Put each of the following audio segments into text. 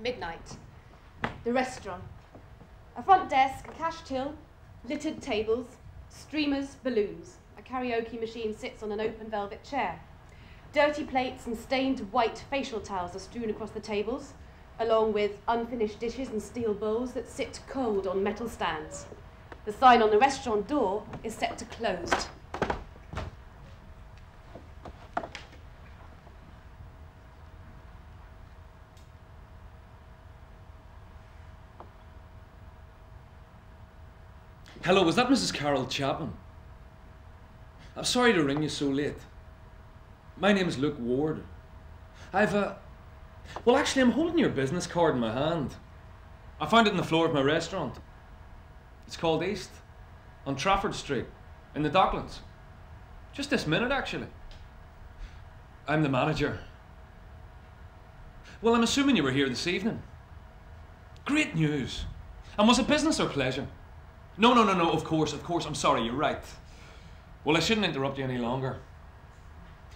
Midnight. The restaurant. A front desk, a cash till, littered tables, streamers, balloons. A karaoke machine sits on an open velvet chair. Dirty plates and stained white facial towels are strewn across the tables, along with unfinished dishes and steel bowls that sit cold on metal stands. The sign on the restaurant door is set to closed. Hello, is that Mrs. Carol Chapman? I'm sorry to ring you so late. My name is Luke Ward. Well, actually, I'm holding your business card in my hand. I found it on the floor of my restaurant. It's called East, on Trafford Street, in the Docklands. Just this minute, actually. I'm the manager. Well, I'm assuming you were here this evening. Great news. And was it business or pleasure? No, of course, I'm sorry, you're right. Well, I shouldn't interrupt you any longer.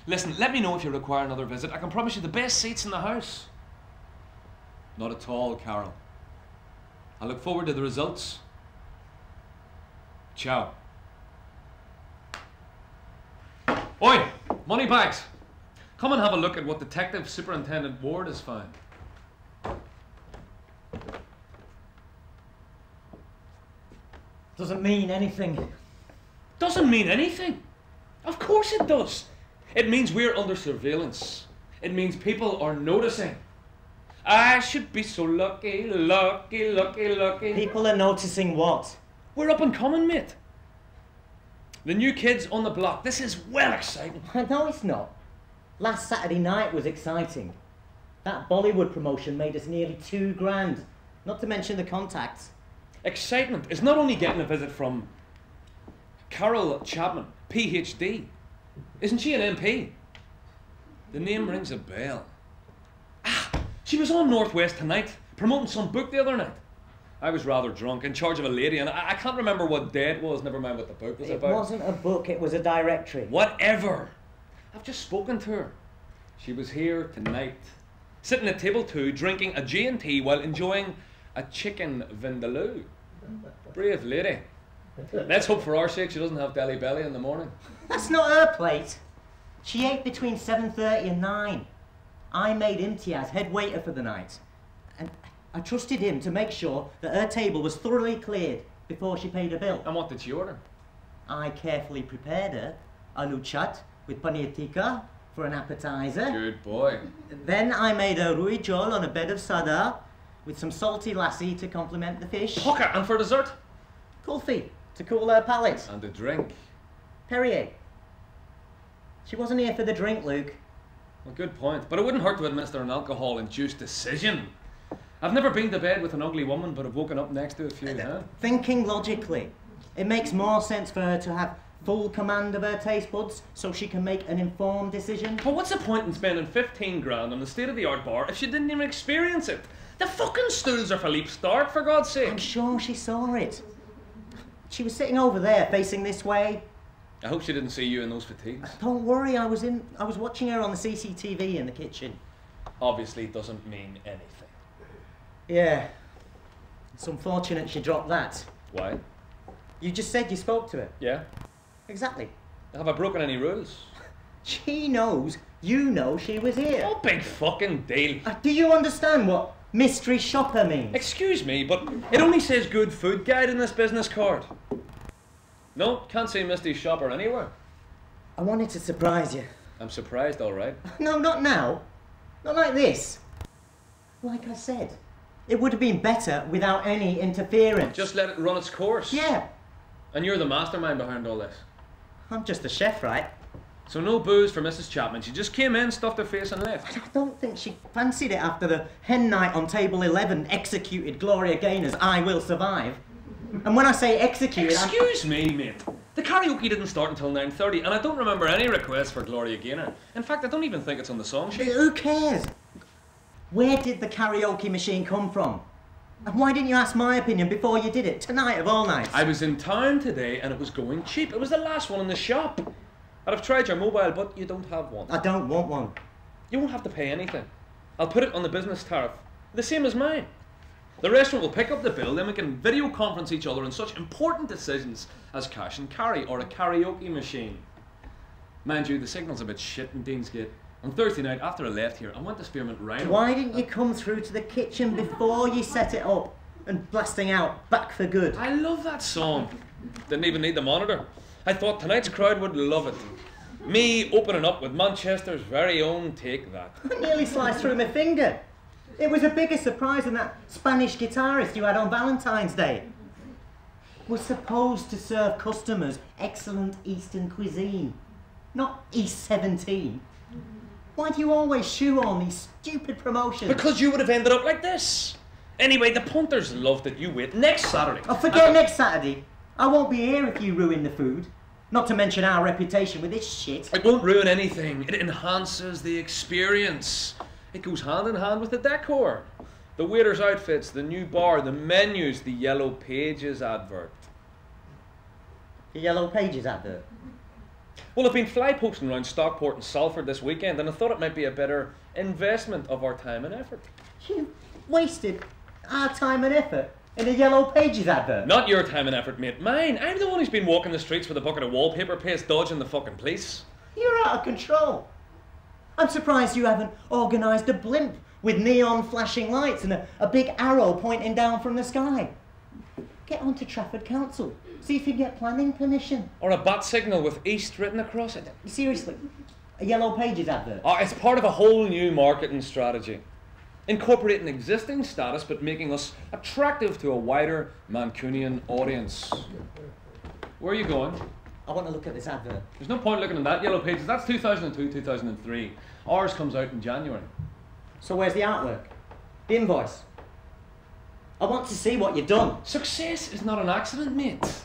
Listen, let me know if you require another visit. I can promise you the best seats in the house. Not at all, Carol. I look forward to the results. Ciao. Oi, money bags. Come and have a look at what Detective Superintendent Ward has found. Doesn't mean anything. Doesn't mean anything? Of course it does. It means we're under surveillance. It means people are noticing. I should be so lucky, lucky, lucky, lucky. People are noticing what? We're up and coming, mate. The new kids on the block. This is well exciting. No, it's not. Last Saturday night was exciting. That Bollywood promotion made us nearly £2 grand. Not to mention the contacts. Excitement is not only getting a visit from Carol Chapman, PhD. Isn't she an MP? The name rings a bell. She was on Northwest Tonight, promoting some book the other night. I was rather drunk, in charge of a lady, and I can't remember what day it was, never mind what the book was about. It wasn't a book, it was a directory. Whatever. I've just spoken to her. She was here tonight, sitting at table 2, drinking a G&T while enjoying a chicken vindaloo. Brave lady. Let's hope for our sake she doesn't have Delhi belly in the morning. That's not her plate. She ate between 7:30 and 9. I made Imtiaz head waiter for the night. And I trusted him to make sure that her table was thoroughly cleared before she paid her bill. And what did she order? I carefully prepared her aloo chat with paneer tikka for an appetizer. Good boy. Then I made her rui jol on a bed of sada with some salty lassi to complement the fish. Hookah, and for dessert? Kulfi to cool her palate. And a drink? Perrier. She wasn't here for the drink, Luke. Well, good point. But it wouldn't hurt to administer an alcohol-induced decision. I've never been to bed with an ugly woman, but I've woken up next to a few, huh? Thinking logically, it makes more sense for her to have full command of her taste buds so she can make an informed decision. But what's the point in spending 15 grand on a state-of-the-art bar if she didn't even experience it? The fucking stools are Philippe Stark, for God's sake. I'm sure she saw it. She was sitting over there, facing this way. I hope she didn't see you in those fatigues. Don't worry, I was watching her on the CCTV in the kitchen. Obviously doesn't mean anything. Yeah. It's unfortunate she dropped that. Why? You just said you spoke to her. Yeah. Exactly. Have I broken any rules? She knows you know she was here. Oh, big fucking deal. Do you understand what mystery shopper means? Excuse me, but it only says good food guide in this business card. No, can't say mystery shopper anywhere. I wanted to surprise you. I'm surprised, all right. No, not now. Not like this. Like I said, it would have been better without any interference. Just let it run its course. Yeah. And you're the mastermind behind all this. I'm just the chef, right? So no booze for Mrs. Chapman. She just came in, stuffed her face and left. I don't think she fancied it after the hen night on table 11 executed Gloria Gaynor's I Will Survive. And when I say executed, Excuse me, mate. The karaoke didn't start until 9:30 and I don't remember any requests for Gloria Gaynor. In fact, I don't even think it's on the song sheet. Who cares? Where did the karaoke machine come from? And why didn't you ask my opinion before you did it, tonight of all nights? I was in town today and it was going cheap. It was the last one in the shop. I'd have tried your mobile, but you don't have one. I don't want one. You won't have to pay anything. I'll put it on the business tariff. The same as mine. The restaurant will pick up the bill, then we can video conference each other on such important decisions as cash and carry or a karaoke machine. Mind you, the signal's a bit shit in Deansgate. On Thursday night, after I left here, I went to Spearmint Rhino. Why didn't you come through to the kitchen before you set it up and blasting out Back for Good? I love that song. Didn't even need the monitor. I thought tonight's crowd would love it. Me opening up with Manchester's very own Take That. I nearly sliced through my finger. It was a bigger surprise than that Spanish guitarist you had on Valentine's Day. We're supposed to serve customers excellent Eastern cuisine, not East 17. Why do you always shoehorn these stupid promotions? Because you would have ended up like this. Anyway, the punters loved it. You wait. Next Saturday. Oh, forget next Saturday. I won't be here if you ruin the food. Not to mention our reputation with this shit. It won't ruin anything. It enhances the experience. It goes hand in hand with the decor. The waiters' outfits, the new bar, the menus, the Yellow Pages advert. The Yellow Pages advert? Well, I've been fly posting around Stockport and Salford this weekend, and I thought it might be a better investment of our time and effort. You wasted our time and effort in a Yellow Pages advert? Not your time and effort, mate. Mine. I'm the one who's been walking the streets with a bucket of wallpaper paste, dodging the fucking police. You're out of control. I'm surprised you haven't organised a blimp with neon flashing lights and a big arrow pointing down from the sky. Get on to Trafford Council. See if you get planning permission. Or a bat signal with East written across it. Seriously, a Yellow Pages advert? Oh, it's part of a whole new marketing strategy. Incorporating existing status but making us attractive to a wider Mancunian audience. Where are you going? I want to look at this advert. There's no point looking at that Yellow Pages. That's 2002, 2003. Ours comes out in January. So where's the artwork? The invoice? I want to see what you've done. Success is not an accident, mate.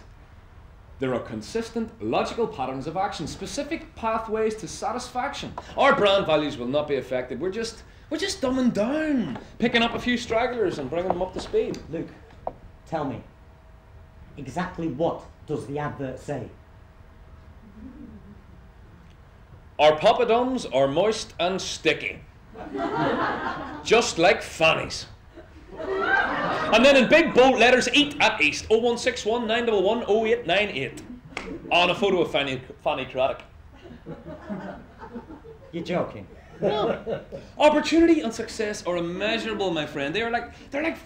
There are consistent, logical patterns of action, specific pathways to satisfaction. Our brand values will not be affected. We're just dumbing down, picking up a few stragglers and bringing them up to speed. Luke, tell me, exactly what does the advert say? Our poppadoms are moist and sticky. Just like fannies. And then in big bold letters, eat at East, 0161 911 0898. On a photo of Fanny Craddock. You're joking. No. Opportunity and success are immeasurable, my friend. They're like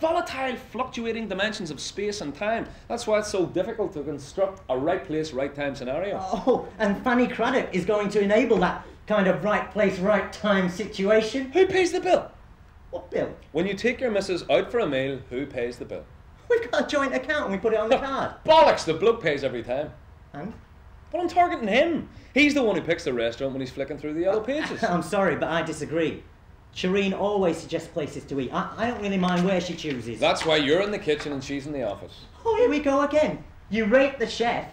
volatile, fluctuating dimensions of space and time. That's why it's so difficult to construct a right place, right time scenario. Oh, and Fanny Craddock is going to enable that kind of right place, right time situation. Who pays the bill? What bill? When you take your missus out for a meal, who pays the bill? We've got a joint account and we put it on the card. Bollocks, the bloke pays every time. And? Well, I'm targeting him. He's the one who picks the restaurant when he's flicking through the Yellow Pages. I'm sorry, but I disagree. Shireen always suggests places to eat. I don't really mind where she chooses. That's why you're in the kitchen and she's in the office. Oh, here we go again. You rate the chef,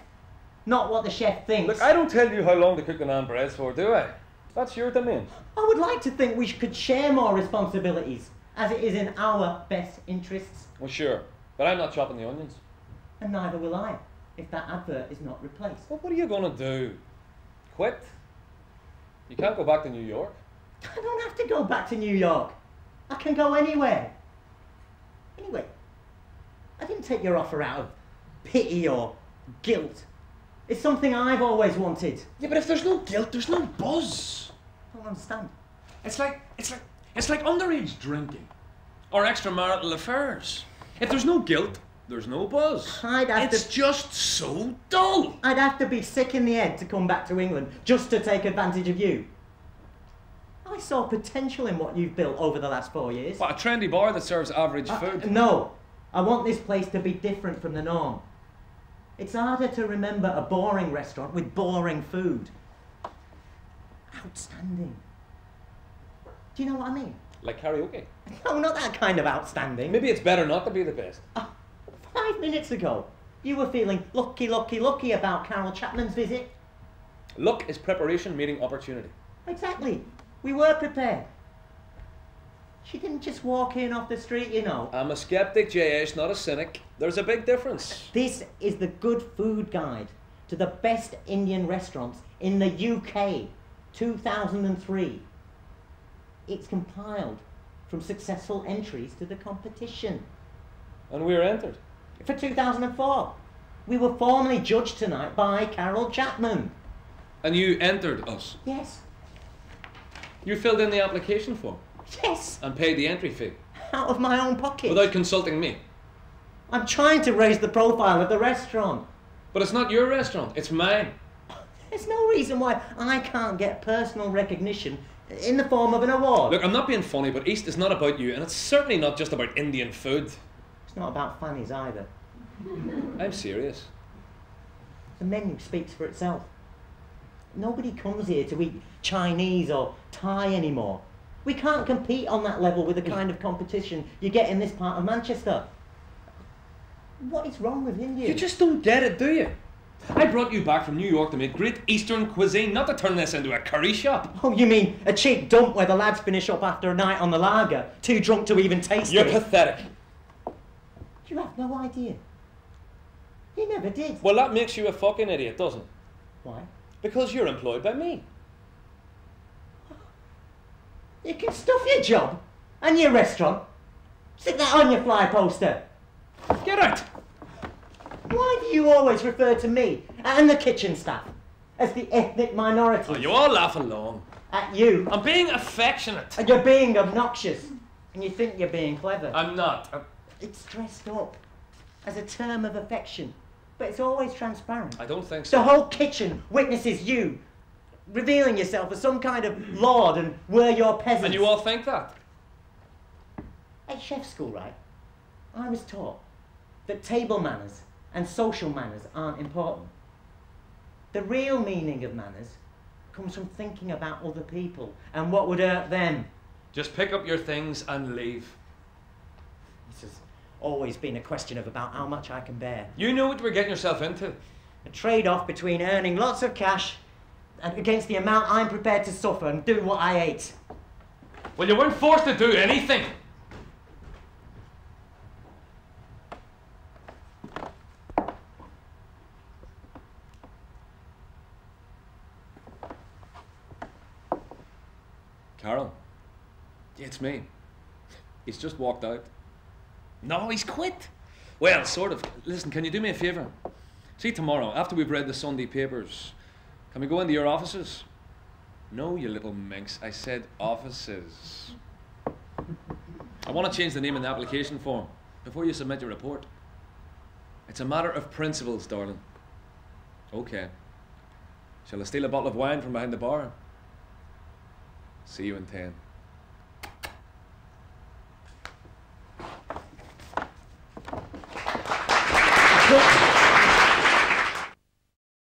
not what the chef thinks. Look, I don't tell you how long to cook the naan breads for, do I? That's your domain. I would like to think we could share more responsibilities, as it is in our best interests. Well, sure, but I'm not chopping the onions. And neither will I, if that advert is not replaced. Well, what are you going to do? Quit? You can't go back to New York. I don't have to go back to New York. I can go anywhere. Anyway, I didn't take your offer out of pity or guilt. It's something I've always wanted. Yeah, but if there's no guilt, there's no buzz. I don't understand. It's like underage drinking or extramarital affairs. If there's no guilt, there's no buzz. It's just so dull. I'd have to be sick in the head to come back to England just to take advantage of you. I saw potential in what you've built over the last 4 years. What, a trendy bar that serves average food? No, I want this place to be different from the norm. It's harder to remember a boring restaurant with boring food. Outstanding. Do you know what I mean? Like karaoke? No, not that kind of outstanding. Maybe it's better not to be the best. 5 minutes ago, you were feeling lucky, lucky, lucky about Carol Chapman's visit. Luck is preparation meeting opportunity. Exactly. We were prepared. She didn't just walk in off the street, you know. I'm a skeptic, J.S., not a cynic. There's a big difference. This is the Good Food Guide to the best Indian restaurants in the UK, 2003. It's compiled from successful entries to the competition. And we were entered. For 2004. We were formally judged tonight by Carol Chapman. And you entered us? Yes. You filled in the application form? Yes. And paid the entry fee? Out of my own pocket. Without consulting me? I'm trying to raise the profile of the restaurant. But it's not your restaurant, it's mine. There's no reason why I can't get personal recognition in the form of an award. Look, I'm not being funny, but East is not about you, and it's certainly not just about Indian food. It's not about fannies either. I'm serious. The menu speaks for itself. Nobody comes here to eat Chinese or Thai anymore. We can't compete on that level with the kind of competition you get in this part of Manchester. What is wrong with India? You just don't get it, do you? I brought you back from New York to make great Eastern cuisine, not to turn this into a curry shop. Oh, you mean a cheap dump where the lads finish up after a night on the lager, too drunk to even taste You're it? pathetic. You have no idea. You never did. Well, that makes you a fucking idiot, doesn't it? Why? Because you're employed by me. You can stuff your job and your restaurant. Stick that on your fly poster. Get out! Why do you always refer to me and the kitchen staff as the ethnic minority? Oh, you all laugh along. At you. I'm being affectionate. And you're being obnoxious. And you think you're being clever. I'm not. It's dressed up as a term of affection. But it's always transparent. I don't think so. The whole kitchen witnesses you revealing yourself as some kind of lord and we're your peasants. And you all think that? At chef school, right, I was taught that table manners and social manners aren't important. The real meaning of manners comes from thinking about other people and what would hurt them. Just pick up your things and leave. This has always been a question of about how much I can bear. You know what you were getting yourself into. A trade-off between earning lots of cash and against the amount I'm prepared to suffer and do what I hate. Well, you weren't forced to do anything. Carol, it's me. He's just walked out. No, he's quit. Well, sort of. Listen, can you do me a favour? See, tomorrow, after we've read the Sunday papers, can we go into your offices? No, you little minx. I said offices. I want to change the name in the application form before you submit your report. It's a matter of principles, darling. Okay. Shall I steal a bottle of wine from behind the bar? See you in 10.